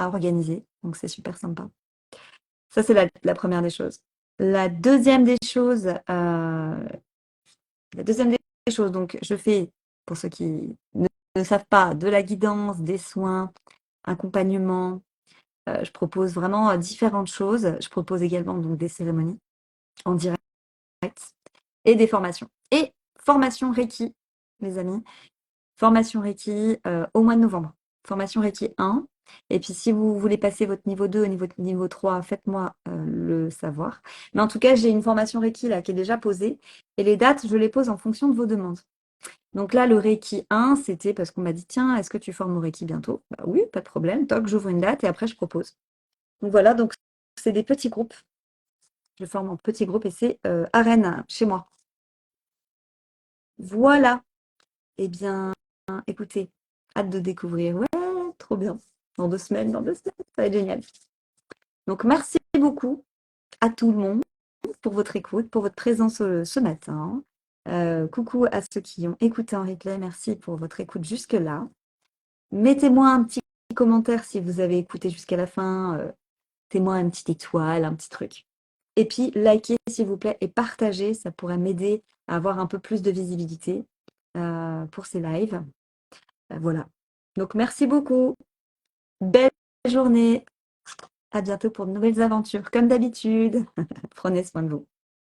organiser. Donc c'est super sympa. Ça, c'est la première des choses. La deuxième des choses, donc je fais, pour ceux qui ne savent pas, de la guidance, des soins, accompagnement. Je propose vraiment différentes choses. Je propose également donc des cérémonies en direct et des formations. Et formation Reiki, les amis. Formation Reiki au mois de novembre. Formation Reiki 1. Et puis, si vous voulez passer votre niveau 2 au niveau 3, faites-moi le savoir. Mais en tout cas, j'ai une formation Reiki là qui est déjà posée. Et les dates, je les pose en fonction de vos demandes. Donc là, le Reiki 1, c'était parce qu'on m'a dit, tiens, est-ce que tu formes au Reiki bientôt? Bah oui, pas de problème. Toc, j'ouvre une date et après, je propose. Donc voilà, donc c'est des petits groupes. Je forme en petits groupes et c'est à Rennes, chez moi. Voilà. Eh bien, écoutez, hâte de découvrir. Ouais, trop bien. Dans 2 semaines, ça va être génial. Donc, merci beaucoup à tout le monde pour votre écoute, pour votre présence ce matin. Coucou à ceux qui ont écouté en replay. Merci pour votre écoute jusque-là. Mettez-moi un petit commentaire si vous avez écouté jusqu'à la fin. Mettez-moi une petite étoile, un petit truc. Et puis, likez s'il vous plaît et partagez. Ça pourrait m'aider à avoir un peu plus de visibilité pour ces lives. Voilà. Donc, merci beaucoup. Belle journée. À bientôt pour de nouvelles aventures, comme d'habitude. Prenez soin de vous.